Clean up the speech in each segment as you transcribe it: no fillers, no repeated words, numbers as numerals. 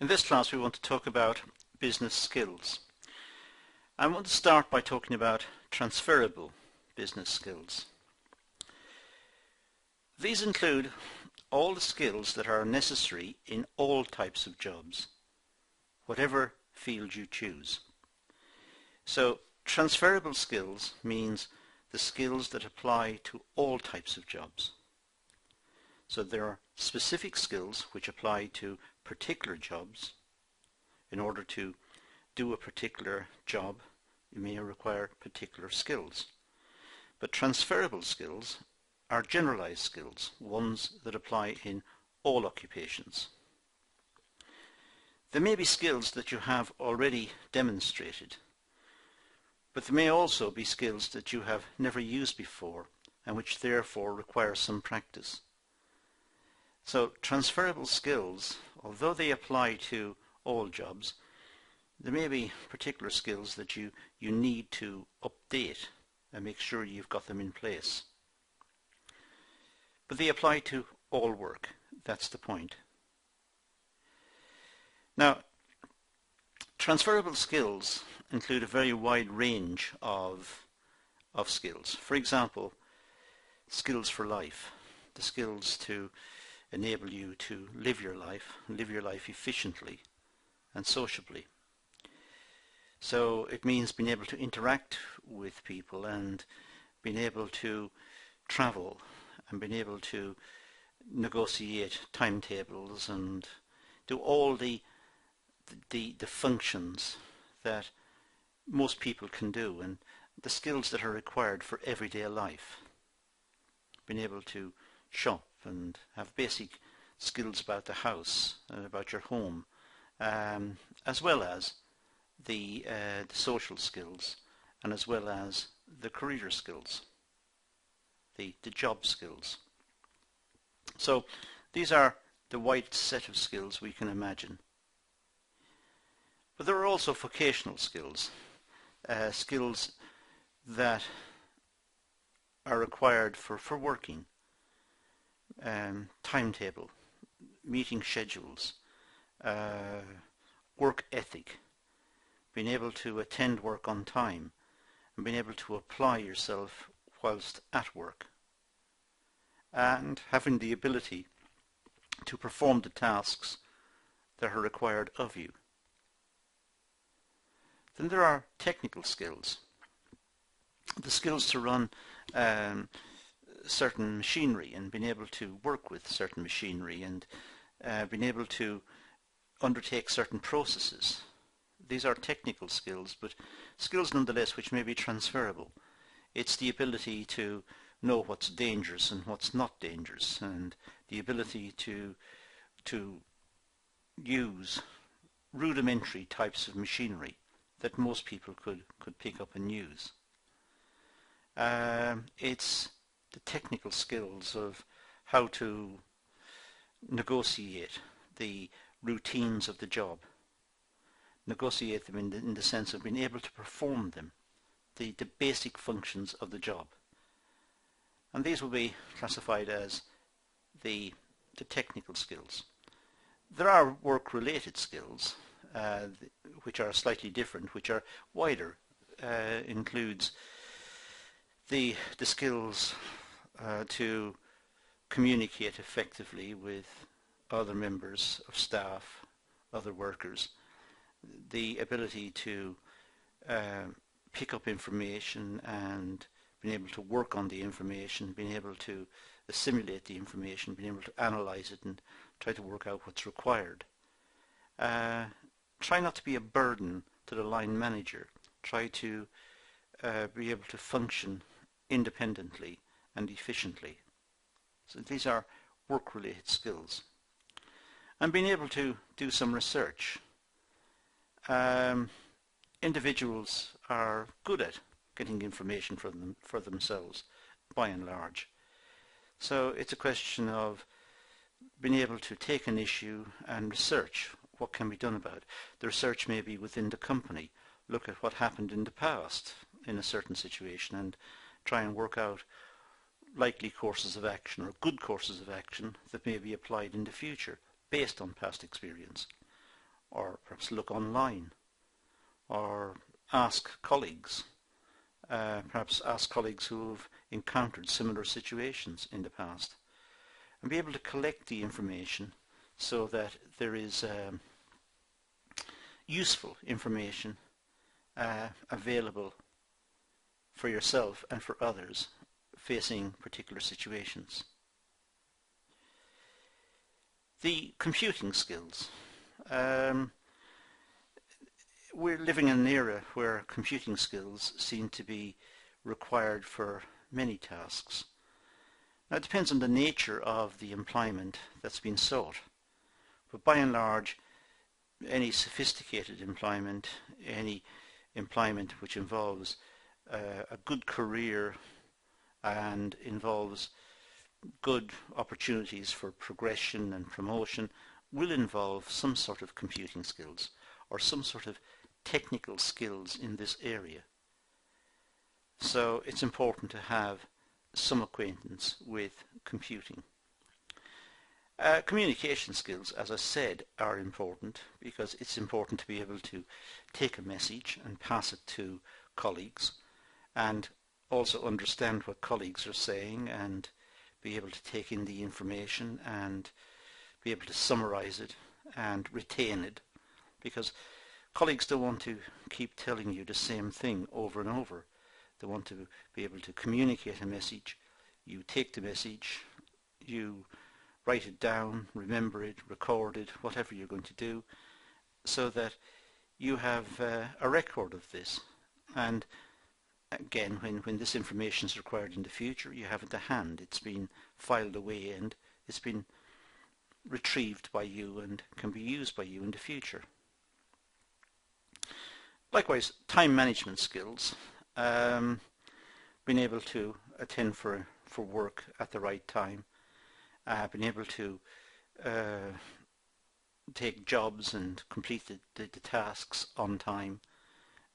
In this class we want to talk about business skills. I want to start by talking about transferable business skills. These include all the skills that are necessary in all types of jobs, whatever field you choose. So transferable skills means the skills that apply to all types of jobs. So there are specific skills which apply to particular jobs. In order to do a particular job, you may require particular skills. But transferable skills are generalized skills, ones that apply in all occupations. There may be skills that you have already demonstrated, but there may also be skills that you have never used before and which therefore require some practice. So transferable skills, although they apply to all jobs, there may be particular skills that you need to update and make sure you've got them in place. But they apply to all work. That's the point. Now, transferable skills include a very wide range of skills. For example, skills for life, the skills to enable you to live your life efficiently and sociably. So it means being able to interact with people and being able to travel and being able to negotiate timetables and do all the functions that most people can do, and the skills that are required for everyday life. Being able to shop and have basic skills about the house and about your home, as well as the social skills and as well as the career skills, the job skills. So these are the wide set of skills we can imagine. But there are also vocational skills, skills that are required for working, timetable, meeting schedules, work ethic, being able to attend work on time, and being able to apply yourself whilst at work, and having the ability to perform the tasks that are required of you. Then there are technical skills, the skills to run certain machinery and being able to work with certain machinery and being able to undertake certain processes. These are technical skills, but skills nonetheless which may be transferable. It's the ability to know what's dangerous and what's not dangerous, and the ability to use rudimentary types of machinery that most people could pick up and use. It's the technical skills of how to negotiate the routines of the job, negotiate them in the sense of being able to perform them, the basic functions of the job. And these will be classified as the technical skills. There are work-related skills which are slightly different, which are wider, includes the skills to communicate effectively with other members of staff, other workers, the ability to pick up information and being able to work on the information, being able to assimilate the information, being able to analyze it and try to work out what's required. Try not to be a burden to the line manager. Try to be able to function independently and efficiently. So these are work-related skills. And being able to do some research. Individuals are good at getting information for themselves, by and large. So it's a question of being able to take an issue and research what can be done about it. The research may be within the company. Look at what happened in the past in a certain situation and try and work out likely courses of action or good courses of action that may be applied in the future based on past experience. or perhaps look online, or ask colleagues, perhaps ask colleagues who have encountered similar situations in the past, and be able to collect the information so that there is useful information available for yourself and for others facing particular situations. The computing skills. We're living in an era where computing skills seem to be required for many tasks. Now, it depends on the nature of the employment that's been sought, but by and large, any sophisticated employment, any employment which involves a good career and involves good opportunities for progression and promotion will involve some sort of computing skills or some sort of technical skills in this area. So it's important to have some acquaintance with computing. Communication skills, as I said, are important because it's important to be able to take a message and pass it to colleagues, and also understand what colleagues are saying and be able to take in the information and be able to summarize it and retain it, because colleagues don't want to keep telling you the same thing over and over. They want to be able to communicate a message. You take the message, you write it down, remember it, record it, whatever you're going to do, so that you have a record of this. And again, when this information is required in the future, you have it to hand. It's been filed away and it's been retrieved by you and can be used by you in the future. Likewise, time management skills. Being able to attend for work at the right time, being able to take jobs and complete the tasks on time,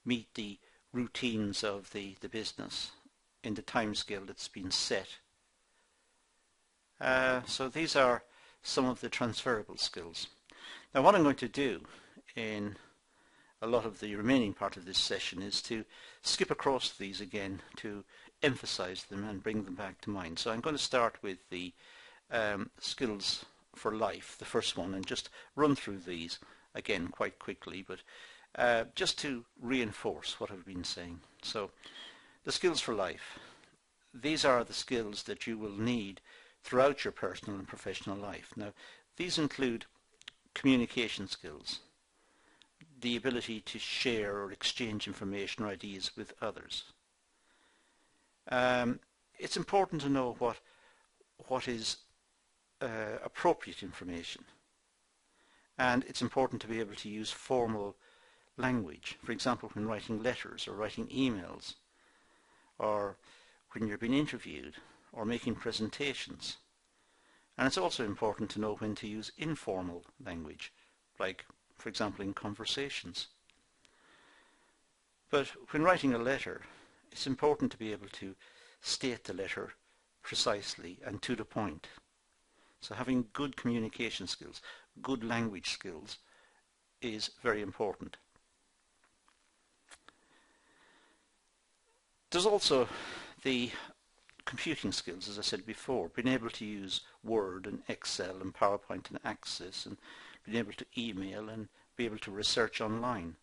meet the routines of the business in the time scale that's been set. So these are some of the transferable skills. Now, what I'm going to do in a lot of the remaining part of this session is to skip across these again to emphasize them and bring them back to mind. So I'm going to start with the skills for life, the first one, and just run through these again quite quickly, but just to reinforce what I've been saying. So the skills for life. These are the skills that you will need throughout your personal and professional life. Now, these include communication skills, the ability to share or exchange information or ideas with others. It's important to know what is appropriate information, and it's important to be able to use formal language, for example when writing letters or writing emails, or when you're being interviewed or making presentations. And it's also important to know when to use informal language, like for example in conversations. But when writing a letter, it's important to be able to state the letter precisely and to the point. So having good communication skills, good language skills is very important. There's also the computing skills, as I said before, being able to use Word and Excel and PowerPoint and Access, and being able to email and be able to research online.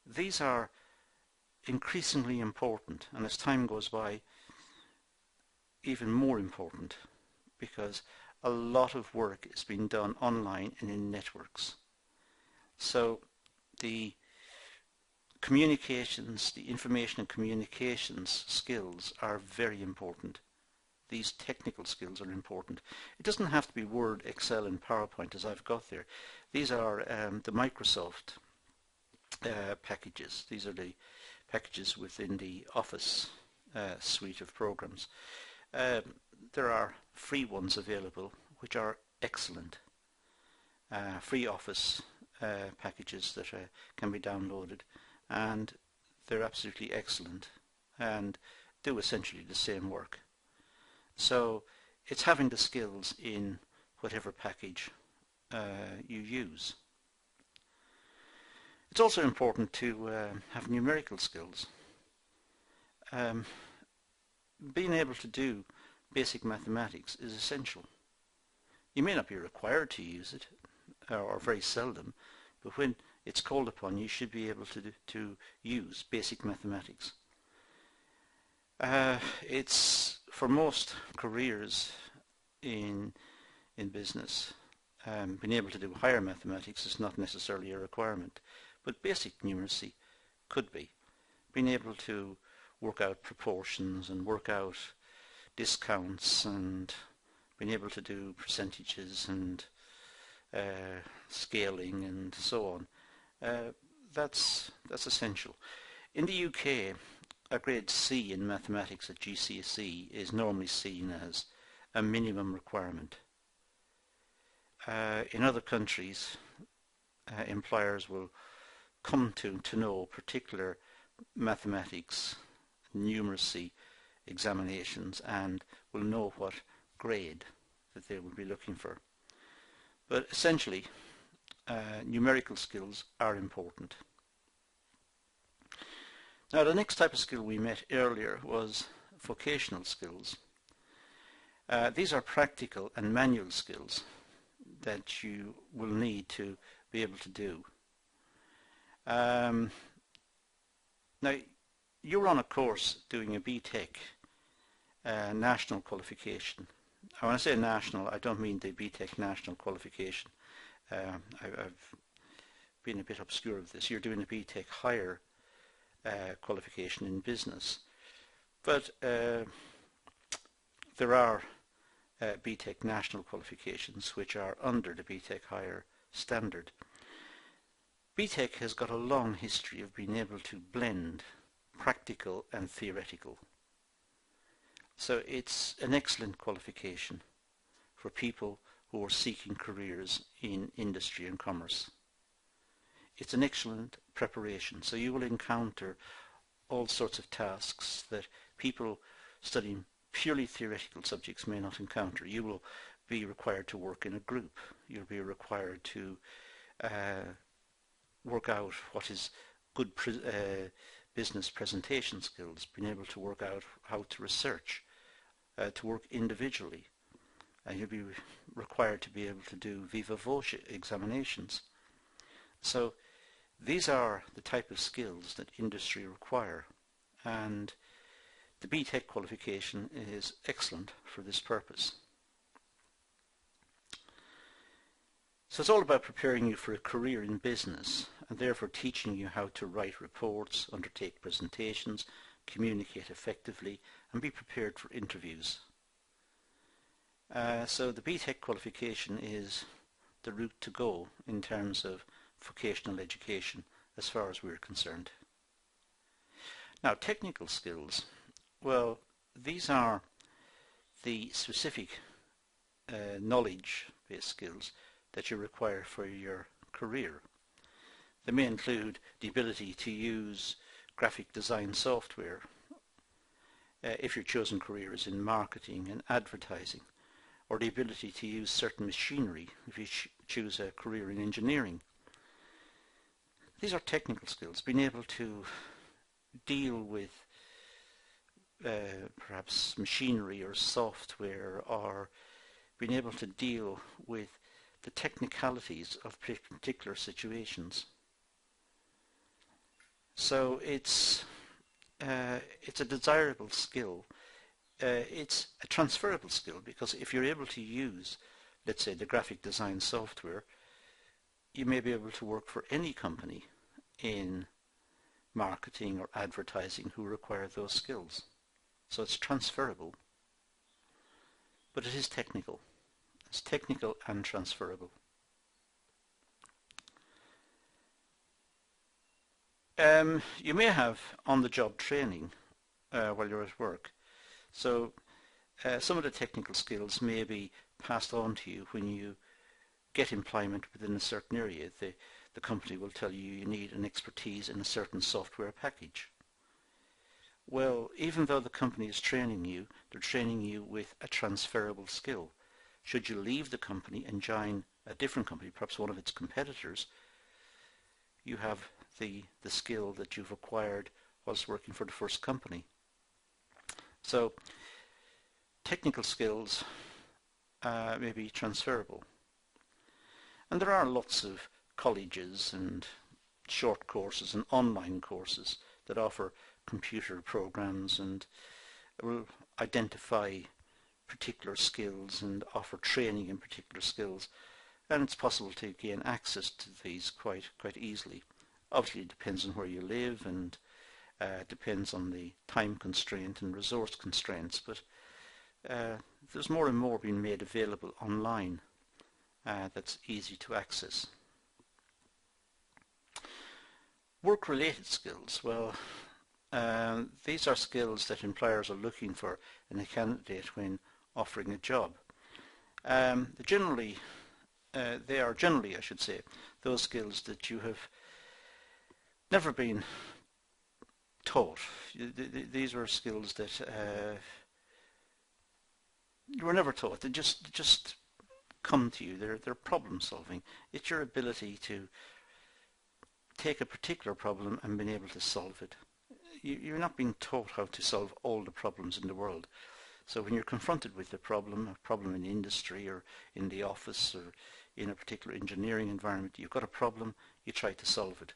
These are increasingly important, and as time goes by, even more important, because a lot of work is being done online and in networks. So the communications, the information and communications skills are very important. These technical skills are important. It doesn't have to be Word, Excel and PowerPoint as I've got there. These are the Microsoft packages. These are the packages within the Office suite of programs. There are free ones available which are excellent. Free Office packages that can be downloaded, and they're absolutely excellent and do essentially the same work. So it's having the skills in whatever package you use. It's also important to have numerical skills. Um, being able to do basic mathematics is essential. You may not be required to use it, or very seldom, but when it's called upon, you should be able to use basic mathematics. It's for most careers in business, being able to do higher mathematics is not necessarily a requirement, but basic numeracy could be. Being able to work out proportions and work out discounts and being able to do percentages and scaling and so on, that's essential. In the UK, a grade C in mathematics at GCSE is normally seen as a minimum requirement. In other countries, employers will come to know particular mathematics, numeracy examinations and will know what grade that they will be looking for. But essentially, numerical skills are important. Now, the next type of skill we met earlier was vocational skills. These are practical and manual skills that you will need to be able to do. Now, you're on a course doing a BTEC national qualification. When I say national, I don't mean the BTEC national qualification. I've been a bit obscure with this. You're doing a BTEC higher qualification in business. But there are BTEC national qualifications which are under the BTEC higher standard. BTEC has got a long history of being able to blend practical and theoretical. So it's an excellent qualification for people who are seeking careers in industry and commerce. It's an excellent preparation, so you will encounter all sorts of tasks that people studying purely theoretical subjects may not encounter. You will be required to work in a group. You'll be required to work out what is good business presentation skills, being able to work out how to research, to work individually. And you'll be required to be able to do viva voce examinations. So these are the type of skills that industry require, and the BTEC qualification is excellent for this purpose. So it's all about preparing you for a career in business and therefore teaching you how to write reports, undertake presentations, communicate effectively and be prepared for interviews. So the BTEC qualification is the route to go in terms of vocational education as far as we're concerned. Now, technical skills, well, these are the specific knowledge-based skills that you require for your career. They may include the ability to use graphic design software if your chosen career is in marketing and advertising, or the ability to use certain machinery if you choose a career in engineering. These are technical skills, being able to deal with perhaps machinery or software, or being able to deal with the technicalities of particular situations. So it's a desirable skill. It's a transferable skill, because if you're able to use, let's say, the graphic design software, you may be able to work for any company in marketing or advertising who require those skills. So it's transferable, but it is technical. It's technical and transferable. You may have on-the-job training while you're at work. So some of the technical skills may be passed on to you when you get employment within a certain area. The company will tell you you need an expertise in a certain software package. Well, even though the company is training you, they're training you with a transferable skill. Should you leave the company and join a different company, perhaps one of its competitors, you have the skill that you've acquired whilst working for the first company. So technical skills may be transferable. And there are lots of colleges and short courses and online courses that offer computer programs and will identify particular skills and offer training in particular skills, and it's possible to gain access to these quite easily. Obviously it depends on where you live and depends on the time constraint and resource constraints, but there's more and more being made available online that's easy to access. Work-related skills, well, these are skills that employers are looking for in a candidate when offering a job. They are generally, I should say, those skills that you have never been taught. These are skills that you were never taught. They just come to you. They're problem solving. It's your ability to take a particular problem and being able to solve it. You're not being taught how to solve all the problems in the world. So when you're confronted with a problem in industry or in the office or in a particular engineering environment, you've got a problem, you try to solve it.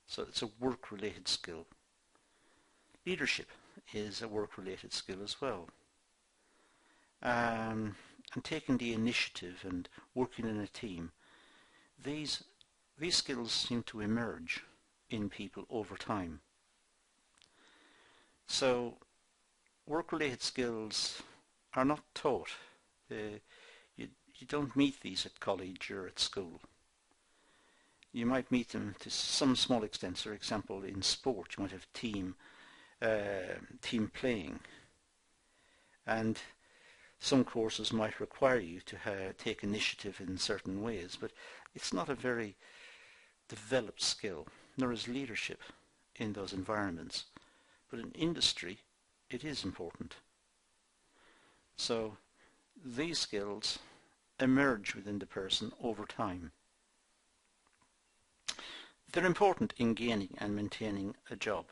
So it's a work-related skill. Leadership is a work-related skill as well. And taking the initiative and working in a team, these skills seem to emerge in people over time. So work-related skills are not taught. You don't meet these at college or at school. You might meet them to some small extent. For example, in sport, you might have team playing, and some courses might require you to take initiative in certain ways, but it's not a very developed skill, nor is leadership in those environments. But in industry, it is important. So these skills emerge within the person over time. They're important in gaining and maintaining a job.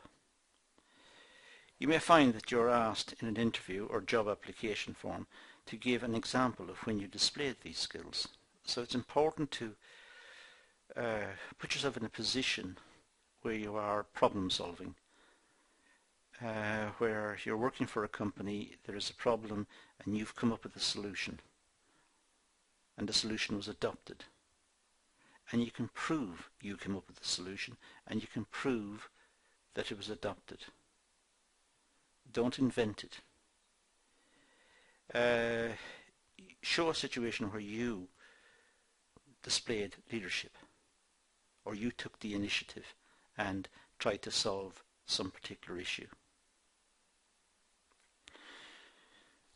You may find that you're asked in an interview or job application form to give an example of when you displayed these skills. So it's important to put yourself in a position where you are problem solving, where you're working for a company, there is a problem and you've come up with a solution, and the solution was adopted. And you can prove you came up with the solution, and you can prove that it was adopted. Don't invent it. Show a situation where you displayed leadership, or you took the initiative and tried to solve some particular issue.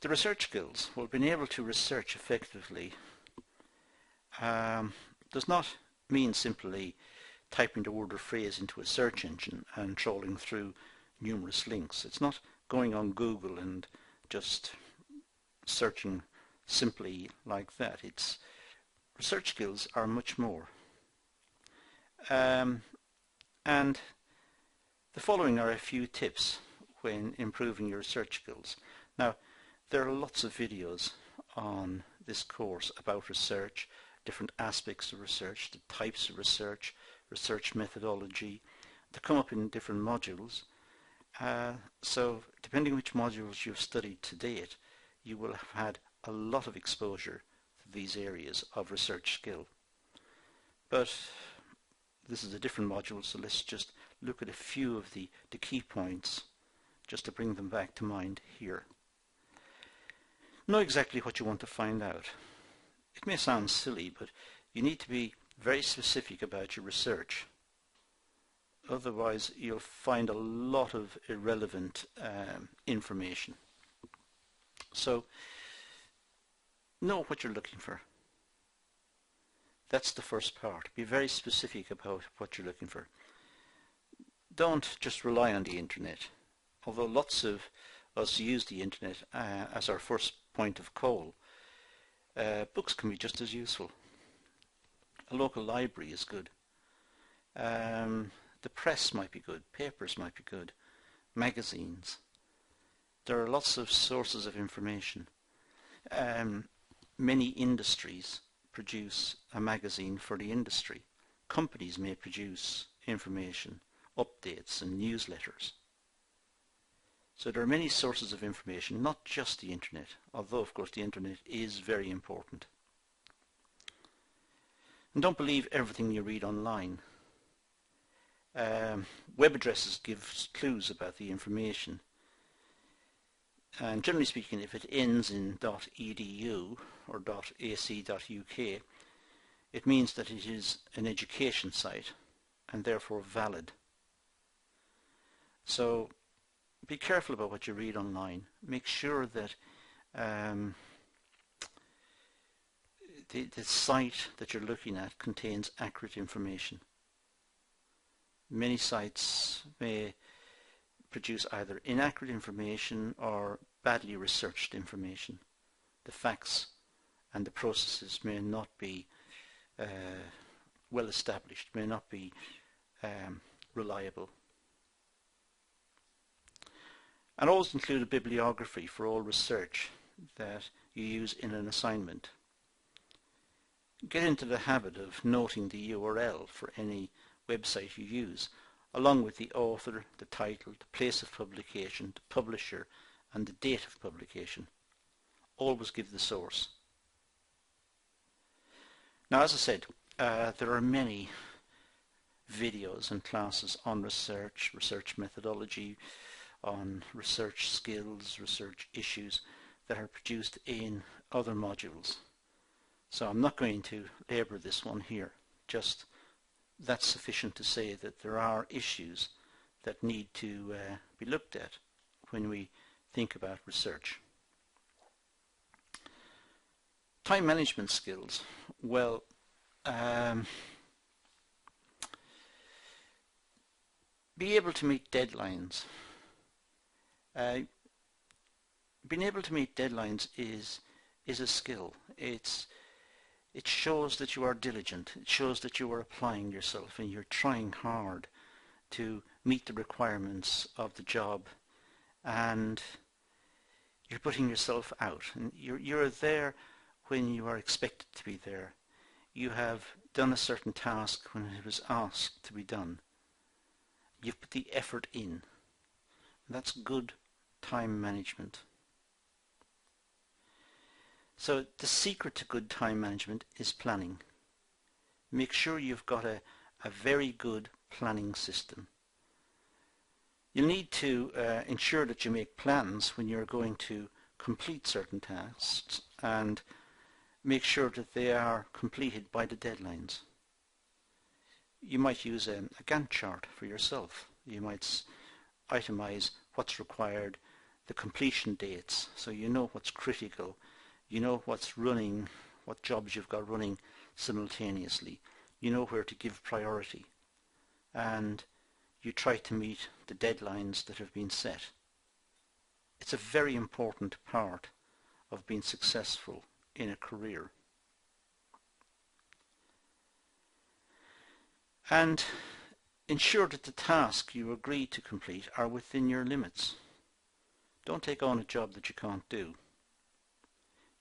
The research skills, well, being able to research effectively does not mean simply typing the word or phrase into a search engine and trawling through numerous links. It's not going on Google and just searching simply like that. Research skills are much more. And the following are a few tips when improving your research skills. Now, there are lots of videos on this course about research, different aspects of research, the types of research, research methodology. They come up in different modules. So depending which modules you've studied to date, you will have had a lot of exposure to these areas of research skill. But this is a different module, so let's just look at a few of the key points just to bring them back to mind here. Know exactly what you want to find out. It may sound silly, but you need to be very specific about your research. Otherwise, you'll find a lot of irrelevant information. So, know what you're looking for. That's the first part. Be very specific about what you're looking for. Don't just rely on the internet. Although lots of us use the internet as our first point of call, books can be just as useful. A local library is good. The The press might be good, papers might be good, magazines. There are lots of sources of information. Many industries produce a magazine for the industry. Companies may produce information, updates and newsletters. So there are many sources of information, not just the internet, although of course the internet is very important. And don't believe everything you read online. Web addresses give clues about the information. And generally speaking, if it ends in .edu or .ac.uk, it means that it is an education site and therefore valid. So be careful about what you read online. Make sure that the site that you're looking at contains accurate information. Many sites may produce either inaccurate information or badly researched information. The facts and the processes may not be well established, may not be reliable. And always include a bibliography for all research that you use in an assignment. Get into the habit of noting the URL for any website you use, along with the author, the title, the place of publication, the publisher, and the date of publication. Always give the source. Now, as I said, there are many videos and classes on research, research methodology, on research skills, research issues that are produced in other modules. So I'm not going to labour this one here. Just that's sufficient to say that there are issues that need to be looked at when we think about research. Time management skills. Well, be able to meet deadlines. Being able to meet deadlines is a skill. It shows that you are diligent. It shows that you are applying yourself and you're trying hard to meet the requirements of the job, and you're putting yourself out. And you're there when you are expected to be there. You have done a certain task when it was asked to be done. You've put the effort in. That's good time management. So the secret to good time management is planning. Make sure you've got a very good planning system. You'll need to ensure that you make plans when you're going to complete certain tasks and make sure that they are completed by the deadlines. You might use a Gantt chart for yourself. You might itemize what's required, the completion dates, so you know what's critical. You know what's running, what jobs you've got running simultaneously. You know where to give priority. And you try to meet the deadlines that have been set. It's a very important part of being successful in a career. And ensure that the tasks you agree to complete are within your limits. Don't take on a job that you can't do.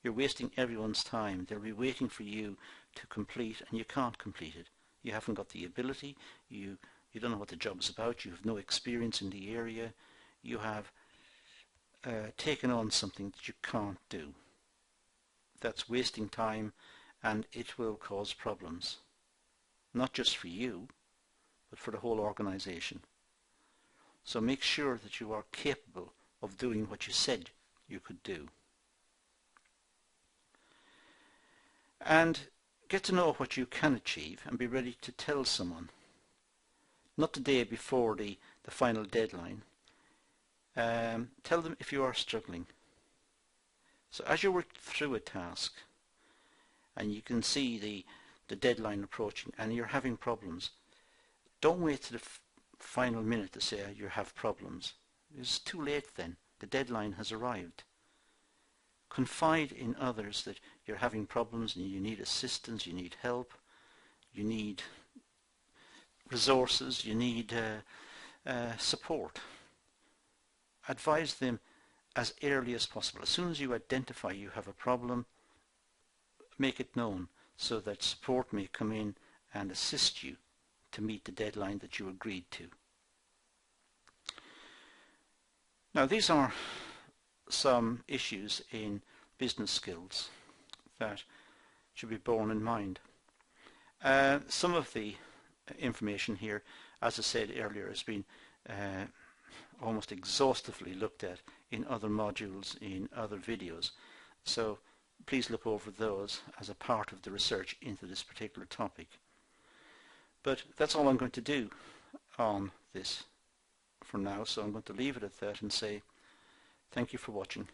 You're wasting everyone's time. They'll be waiting for you to complete and you can't complete it. You haven't got the ability, you don't know what the job is about, you have no experience in the area, you have taken on something that you can't do. That's wasting time and it will cause problems. Not just for you, but for the whole organization. So make sure that you are capable of doing what you said you could do. And get to know what you can achieve and be ready to tell someone. Not the day before the final deadline. Tell them if you are struggling. So as you work through a task and you can see the deadline approaching and you're having problems, don't wait to the final minute to say you have problems. It's too late then. The deadline has arrived. Confide in others that you're having problems and you need assistance, you need help, you need resources, you need support. Advise them as early as possible. As soon as you identify you have a problem, make it known so that support may come in and assist you to meet the deadline that you agreed to. Now, these are some issues in business skills that should be borne in mind. Some of the information here, as I said earlier, has been almost exhaustively looked at in other modules, in other videos. So please look over those as a part of the research into this particular topic. But that's all I'm going to do on this for now, so I'm going to leave it at that and say thank you for watching.